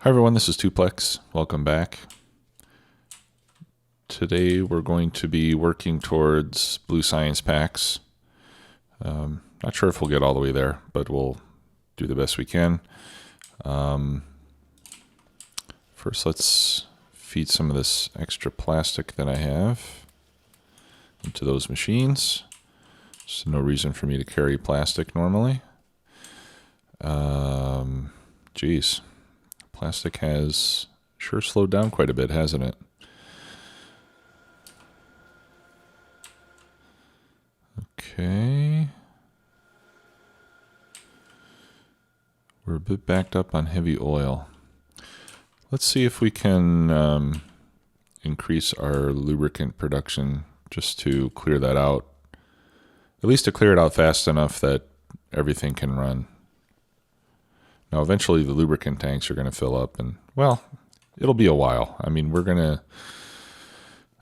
Hi everyone, this is Tuplex. Welcome back. Today we're going to be working towards blue science packs. Not sure if we'll get all the way there, but we'll do the best we can. First, let's feed some of this extra plastic that I have into those machines. There's no reason for me to carry plastic normally. Geez. Plastic has sure slowed down quite a bit, hasn't it? Okay. We're a bit backed up on heavy oil. Let's see if we can increase our lubricant production just to clear that out. At least to clear it out fast enough that everything can run. Now, eventually the lubricant tanks are going to fill up and, well, it'll be a while. I mean, we're going to,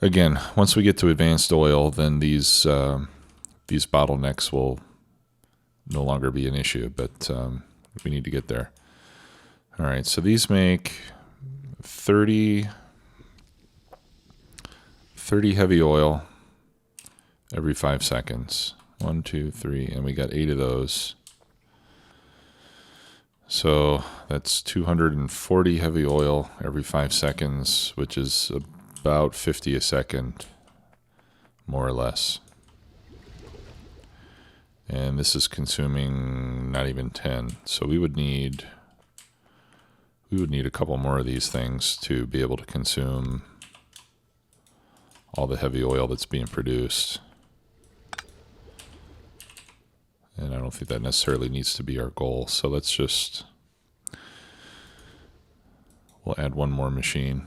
again, once we get to advanced oil, then these bottlenecks will no longer be an issue, but we need to get there. All right, so these make 30 heavy oil every 5 seconds. 1, 2, 3, and we got 8 of those. So that's 240 heavy oil every 5 seconds, which is about 50 a second, more or less. And this is consuming not even 10. So we would need a couple more of these things to be able to consume all the heavy oil that's being produced. And I don't think that necessarily needs to be our goal. So let's just, we'll add one more machine.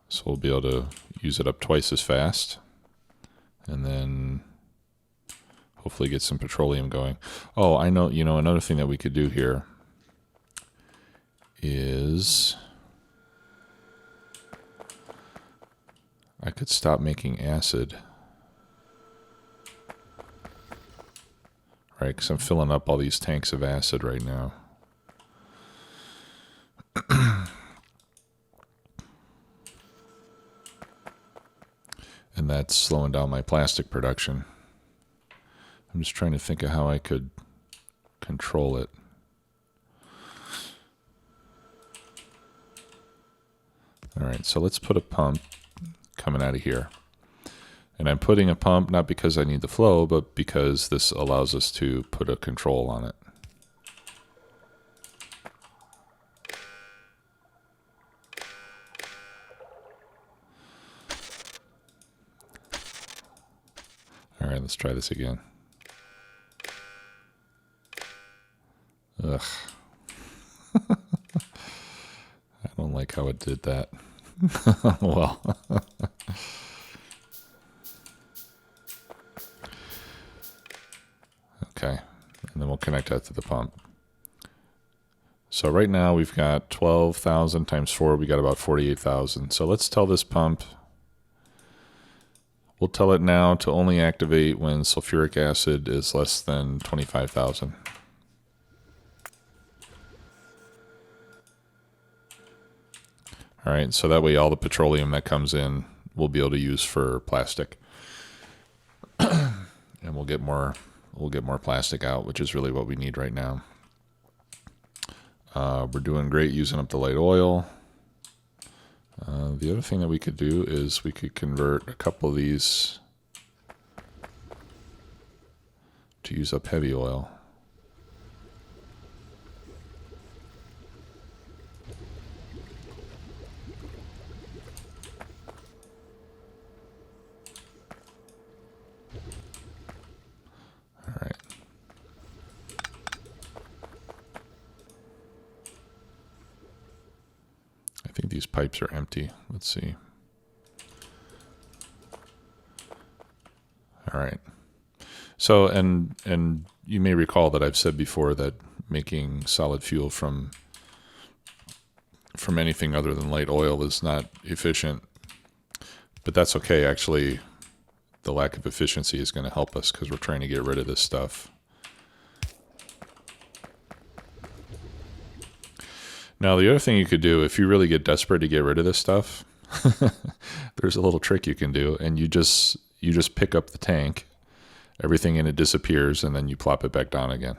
So we'll be able to use it up twice as fast. And then hopefully get some petroleum going. Oh, I know, another thing that we could do here is I could stop making acid. Right, because I'm filling up all these tanks of acid right now. And that's slowing down my plastic production. I'm just trying to think of how I could control it. All right, so let's put a pump coming out of here. And I'm putting a pump not because I need the flow, but because this allows us to put a control on it. All right, let's try this again. Ugh. I don't like how it did that. Well. Okay, and then we'll connect that to the pump. So right now we've got 12,000 times 4, we got about 48,000. So let's tell this pump, we'll tell it now to only activate when sulfuric acid is less than 25,000. All right, so that way all the petroleum that comes in we'll be able to use for plastic. And we'll get more plastic out, which is really what we need right now. We're doing great using up the light oil. The other thing that we could do is we could convert a couple of these to use up heavy oil. I think these pipes are empty. Let's see. All right. So, and you may recall that I've said before that making solid fuel from anything other than light oil is not efficient. But that's okay. Actually, the lack of efficiency is going to help us because we're trying to get rid of this stuff. Now, the other thing you could do, if you really get desperate to get rid of this stuff, there's a little trick you can do, and you just pick up the tank, everything in it disappears, and then you plop it back down again.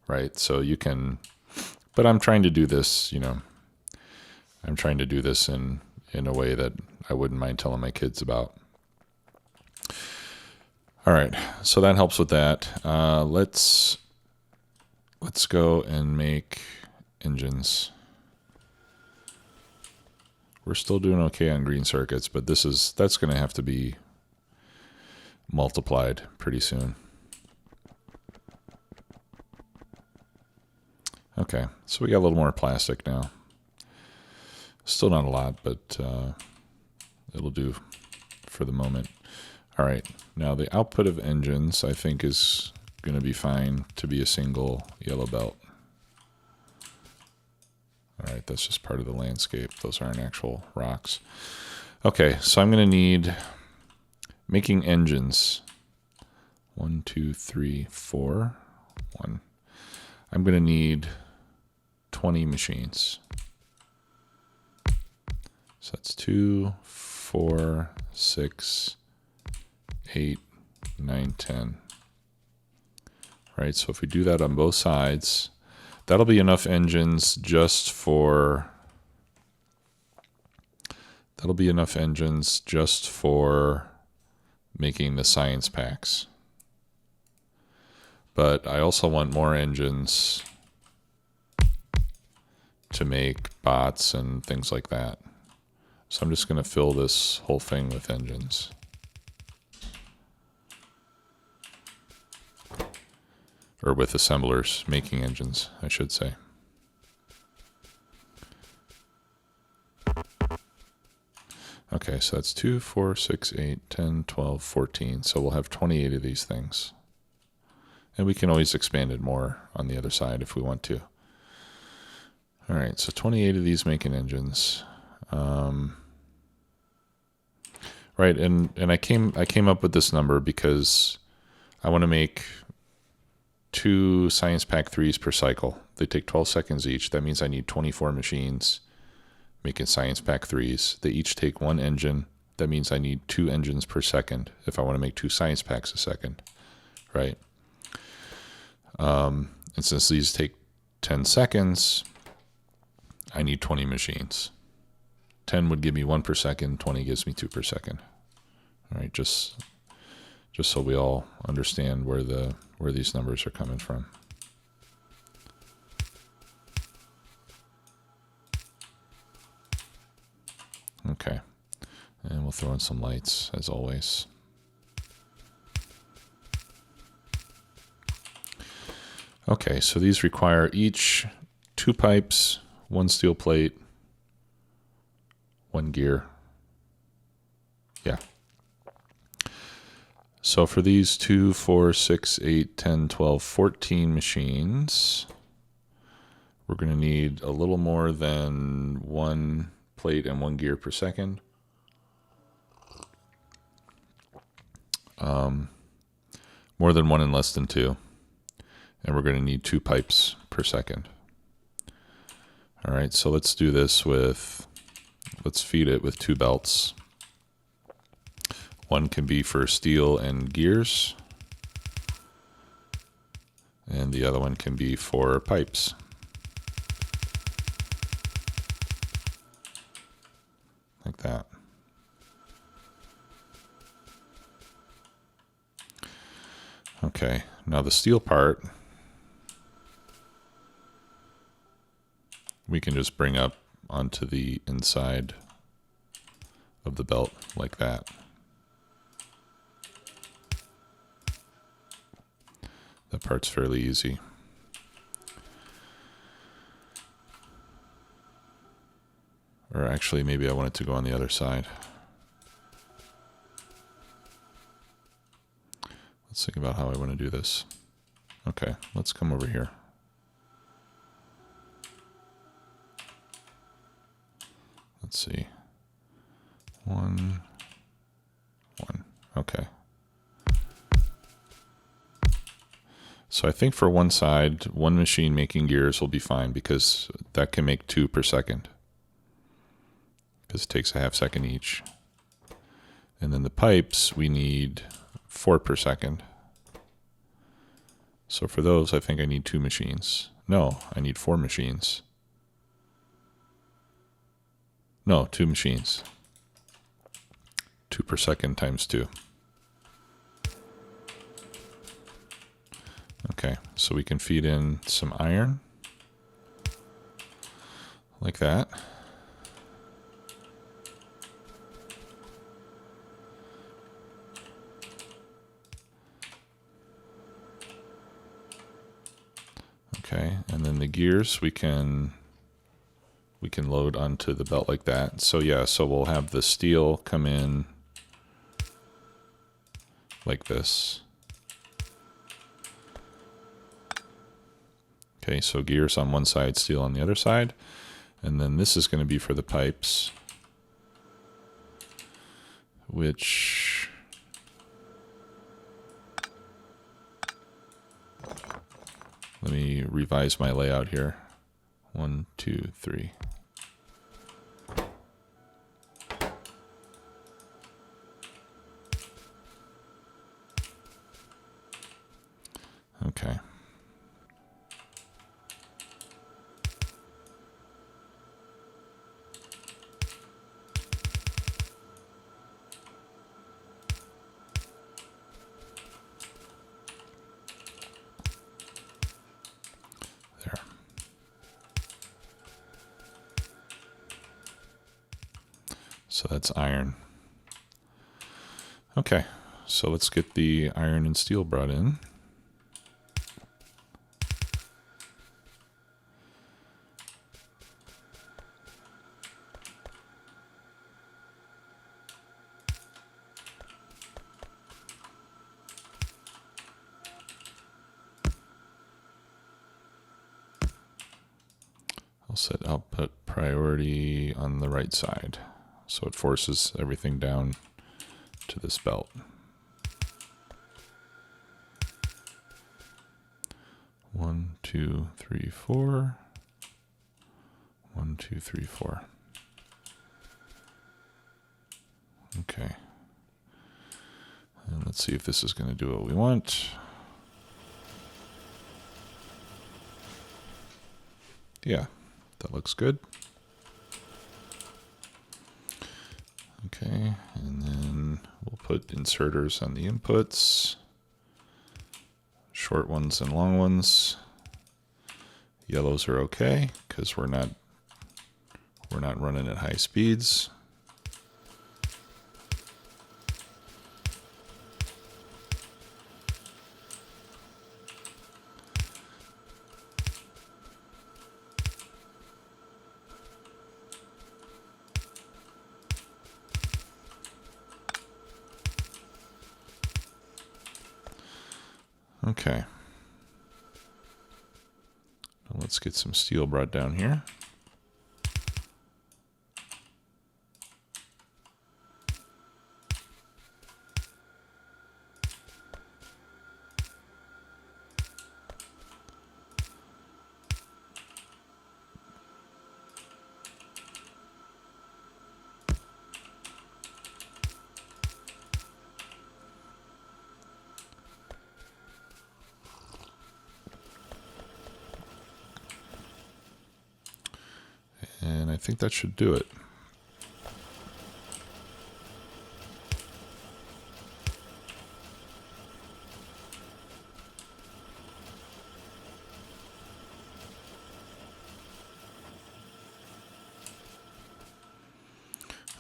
Right? So you can, but I'm trying to do this, you know, I'm trying to do this in a way that I wouldn't mind telling my kids about. All right, so that helps with that. Let's go and make engines. We're still doing okay on green circuits, but that's going to have to be multiplied pretty soon. Okay, so we got a little more plastic now. Still not a lot, but it'll do for the moment. All right, now the output of engines, I think, is going to be fine to be a single yellow belt. All right, that's just part of the landscape. Those aren't actual rocks. Okay, so I'm going to need making engines. 1, 2, 3, 4. 1. I'm going to need 20 machines. So that's 2, 4, 6, 8, 9, 10. Right, so if we do that on both sides, that'll be enough engines just for making the science packs. But I also want more engines to make bots and things like that. So I'm just going to fill this whole thing with engines. Or with assemblers making engines, I should say. Okay, so that's 2, 4, 6, 8, 10, 12, 14. So we'll have 28 of these things. And we can always expand it more on the other side if we want to. All right, so 28 of these making engines. Right, and I came up with this number because I want to make 2 Science Pack 3s per cycle. They take 12 seconds each. That means I need 24 machines making Science Pack 3s. They each take 1 engine. That means I need 2 engines per second if I want to make 2 Science Packs a second, right? And since these take 10 seconds, I need 20 machines. 10 would give me 1 per second, 20 gives me 2 per second. All right, just so we all understand where these numbers are coming from. Okay, and we'll throw in some lights as always. Okay, so these require each 2 pipes, 1 steel plate, 1 gear. Yeah. So for these 2, 4, 6, 8, 10, 12, 14 machines, we're going to need a little more than 1 plate and 1 gear per second. More than 1 and less than 2. And we're going to need 2 pipes per second. All right, so let's do this let's feed it with 2 belts. One can be for steel and gears, and the other one can be for pipes. Like that. Okay, now the steel part, we can just bring up onto the inside of the belt like that. That part's fairly easy. Or actually, maybe I want it to go on the other side. Let's think about how I want to do this. Okay, let's come over here. Let's see. 1, 1. Okay. So I think for one side, one machine making gears will be fine because that can make 2 per second. Because it takes a half second each. And then the pipes, we need 4 per second. So for those, I think I need 2 machines. No, I need 4 machines. No, 2 machines. 2 per second times 2. Okay, so we can feed in some iron, like that. Okay, and then the gears we can load onto the belt like that. So yeah, so we'll have the steel come in like this. Okay, so gears on one side, steel on the other side. And then this is going to be for the pipes, which let me revise my layout here. 1, 2, 3. Okay. There. So that's iron. Okay, so let's get the iron and steel brought in. I'll set output priority on the right side, so it forces everything down to this belt. One, two, three, 4. 1, 2, 3, 4. Okay. And let's see if this is going to do what we want. Yeah, that looks good. Okay, and then we'll put inserters on the inputs. Short ones and long ones. Yellows are okay because we're not running at high speeds. Okay. Now let's get some steel brought down here. And I think that should do it.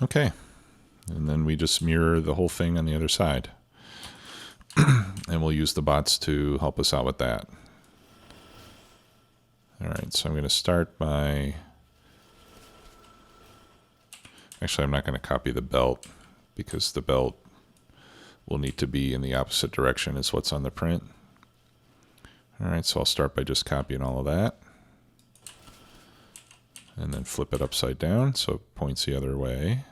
Okay, and then we just mirror the whole thing on the other side. And we'll use the bots to help us out with that. All right, so I'm going to start by... Actually, I'm not going to copy the belt because the belt will need to be in the opposite direction as what's on the print. All right, so I'll start by just copying all of that. And then flip it upside down so it points the other way.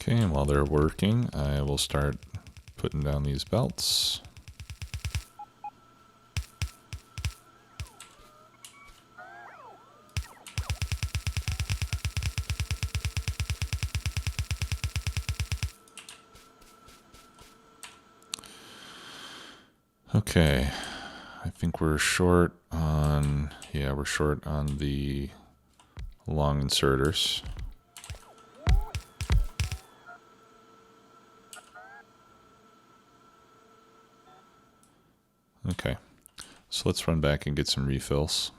Okay, and while they're working, I will start putting down these belts. Okay, I think we're short on, yeah, we're short on the long inserters. Okay, so let's run back and get some refills.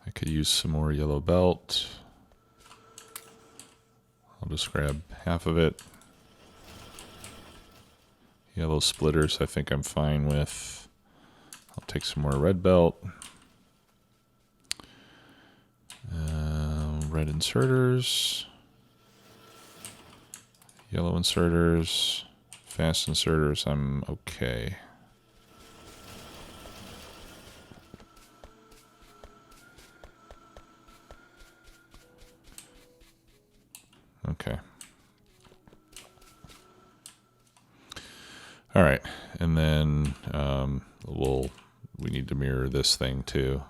I could use some more yellow belt. I'll just grab half of it. Yellow splitters I think I'm fine with. I'll take some more red belt. Red inserters. Yellow inserters. Fast inserters, I'm okay. Okay. All right, and then we need to mirror this thing too.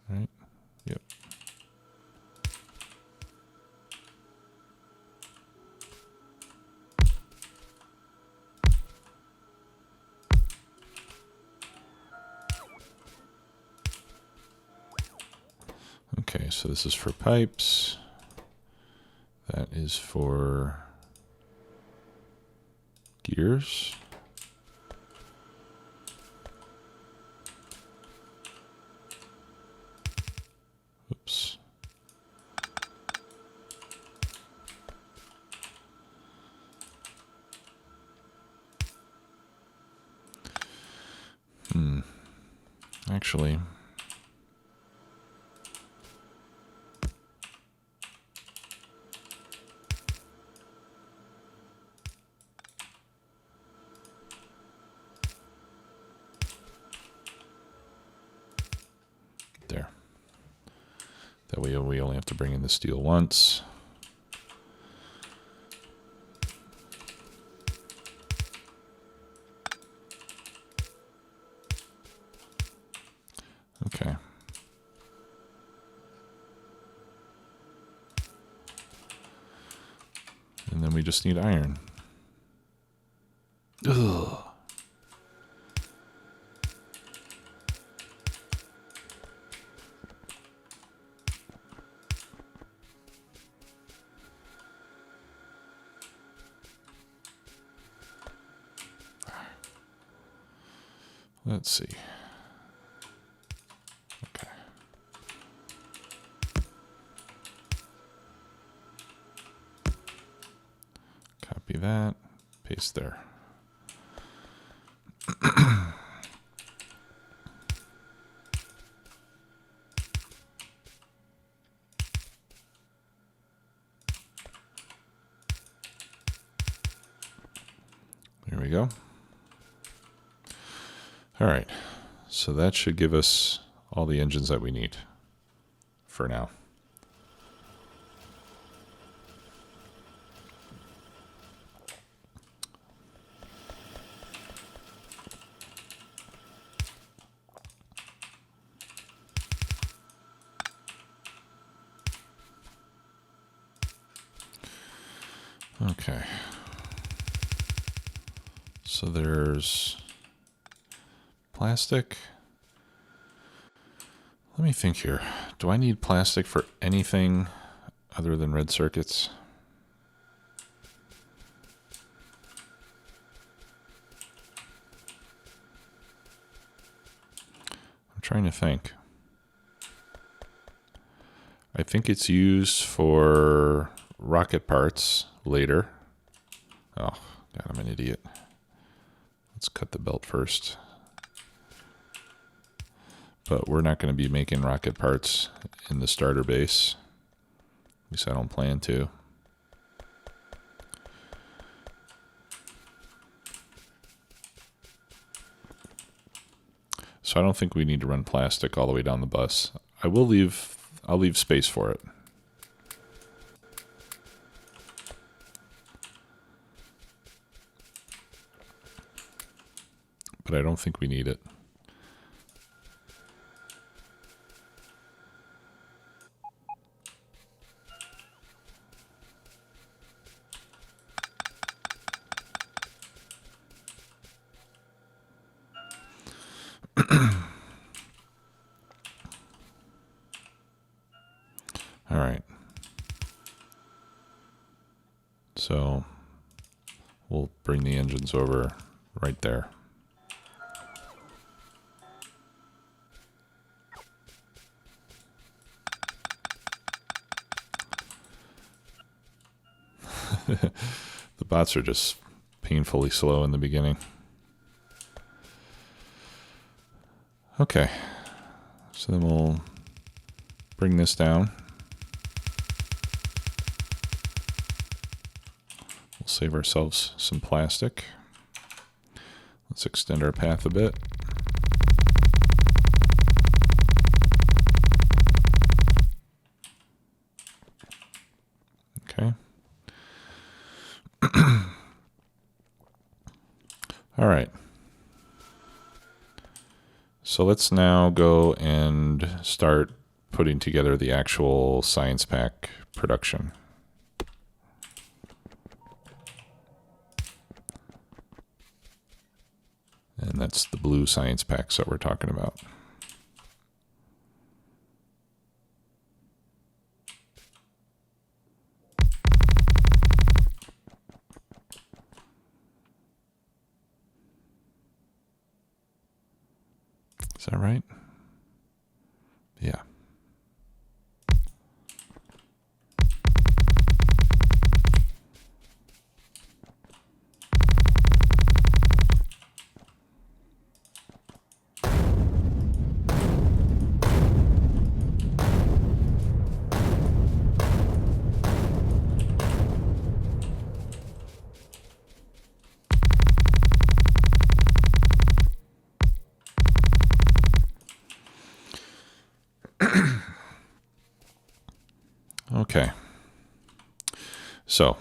Right? Yep. Okay, so this is for pipes. That is for gears. Oops. Actually, there. That way we only have to bring in the steel once. Okay. And then we just need iron. Ugh. Let's see. Okay. Copy that, paste there. There we go. All right, so that should give us all the engines that we need for now. Okay. So there's plastic. Let me think here. Do I need plastic for anything other than red circuits? I'm trying to think. I think it's used for rocket parts later. Oh, God, I'm an idiot. Let's cut the belt first. But we're not going to be making rocket parts in the starter base. At least I don't plan to. So I don't think we need to run plastic all the way down the bus. I'll leave space for it. But I don't think we need it. All right. So we'll bring the engines over right there. The bots are just painfully slow in the beginning. Okay, so then we'll bring this down. We'll save ourselves some plastic. Let's extend our path a bit. Okay. All right. So let's now go and start putting together the actual science pack production. And that's the blue science packs that we're talking about. Is that right? Yeah. Okay. So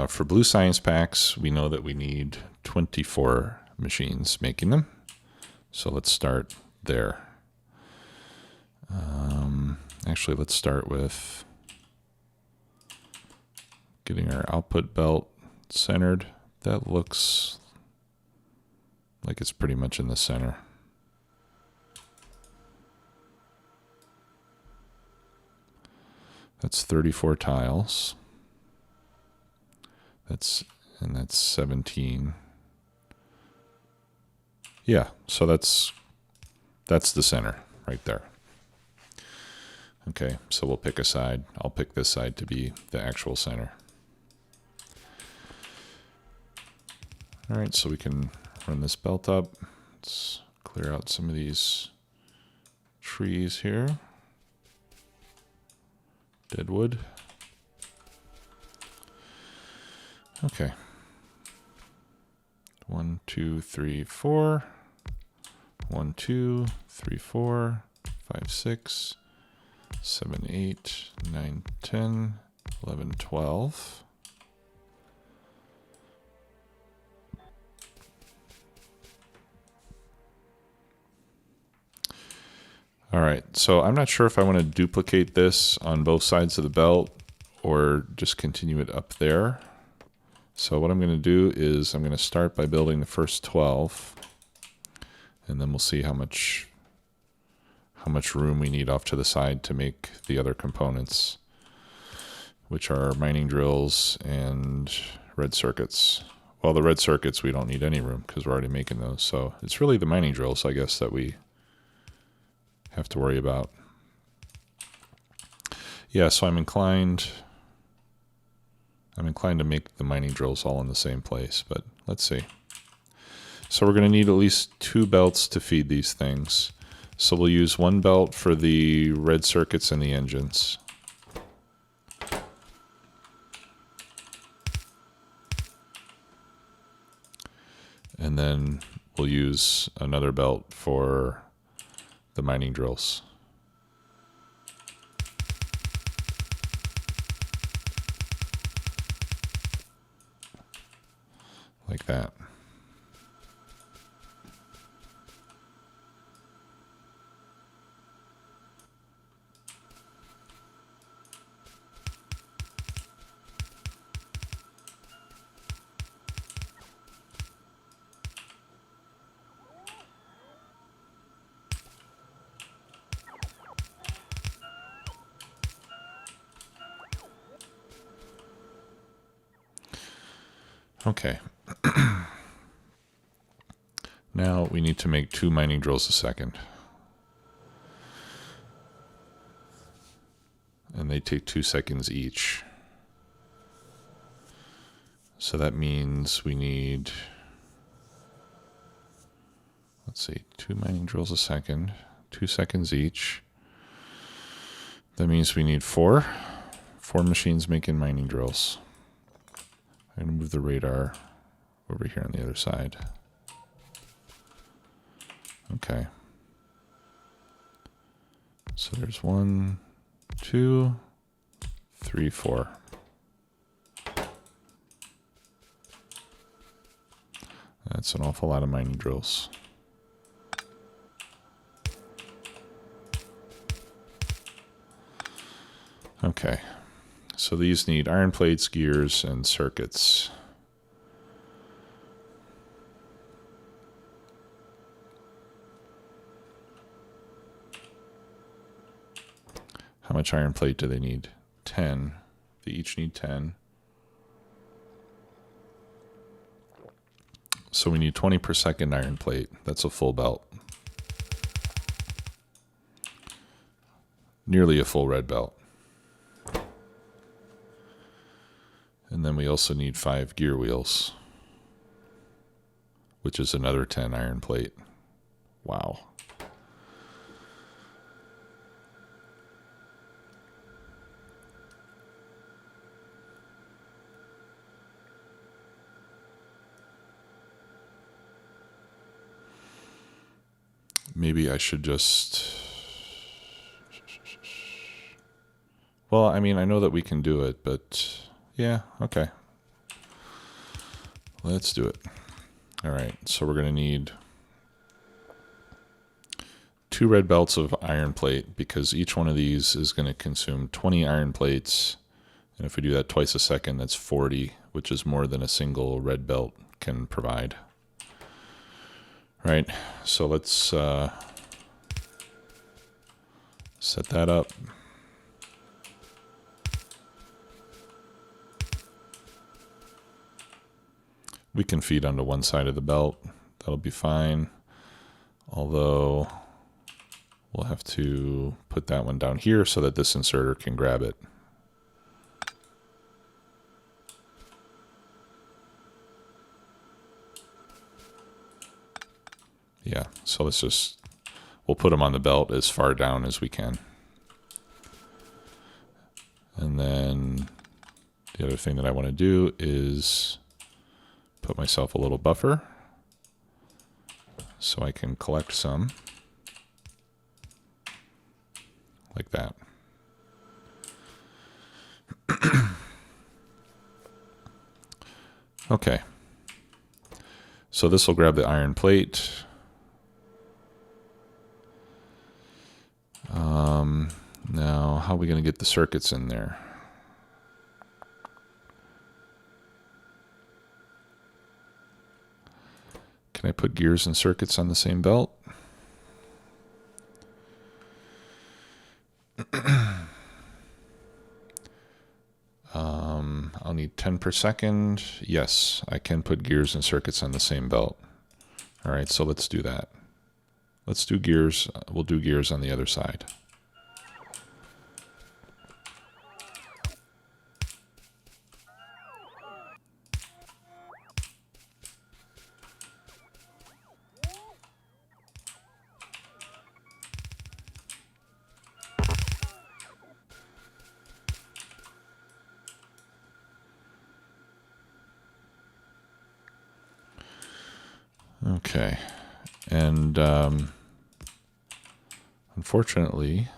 for blue science packs, we know that we need 24 machines making them. So let's start there. Actually, let's start with getting our output belt centered. That looks like it's pretty much in the center. That's 34 tiles. That's 17. Yeah, so that's the center right there. Okay, so we'll pick a side. I'll pick this side to be the actual center. All right, so we can run this belt up. Let's clear out some of these trees here. Dead wood. Okay. 1, 2, 3, 4. 1, 2, 3, 4, 5, 6, 7, 8, 9, 10, 11, 12. All right, so I'm not sure if I want to duplicate this on both sides of the belt or just continue it up there. So what I'm going to do is I'm going to start by building the first 12, and then we'll see how much room we need off to the side to make the other components, which are mining drills and red circuits. Well, the red circuits, we don't need any room because we're already making those. So it's really the mining drills, I guess, that we have to worry about. Yeah, so I'm inclined to make the mining drills all in the same place, but let's see. So we're going to need at least 2 belts to feed these things. So we'll use 1 belt for the red circuits and the engines. And then we'll use another belt for the mining drills. Like that. Okay. Now we need to make 2 mining drills a second. And they take 2 seconds each. So that means we need, let's see, 2 mining drills a second, 2 seconds each. That means we need 4 machines making mining drills. I'm going to move the radar over here on the other side. Okay. So there's 1, 2, 3, 4. That's an awful lot of mining drills. Okay. So these need iron plates, gears, and circuits. How much iron plate do they need? 10. They each need 10. So we need 20 per second iron plate. That's a full belt. Nearly a full red belt. And then we also need 5 gear wheels, which is another 10 iron plate. Wow. Maybe I should just... Well, I mean, I know that we can do it, but yeah, okay. Let's do it. All right, so we're going to need 2 red belts of iron plate because each one of these is going to consume 20 iron plates. And if we do that twice a second, that's 40, which is more than a single red belt can provide. Right, so let's set that up. We can feed onto one side of the belt. That'll be fine. Although we'll have to put that one down here so that this inserter can grab it. Yeah, so let's just, we'll put them on the belt as far down as we can. And then the other thing that I want to do is put myself a little buffer so I can collect some like that. Okay. So this will grab the iron plate. Now, how are we going to get the circuits in there? Can I put gears and circuits on the same belt? I'll need 10 per second. Yes, I can put gears and circuits on the same belt. All right, so let's do that. Let's do gears. We'll do gears on the other side. Okay, and unfortunately,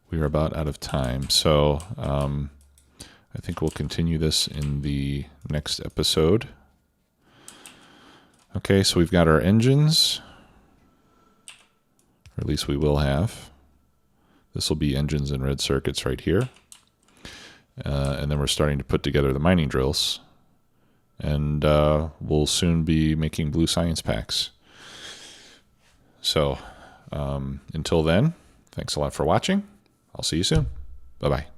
we are about out of time, so I think we'll continue this in the next episode. Okay, so we've got our engines, or at least we will have. This will be engines and red circuits right here. And then we're starting to put together the mining drills. And we'll soon be making blue science packs. So until then, thanks a lot for watching. I'll see you soon. Bye-bye.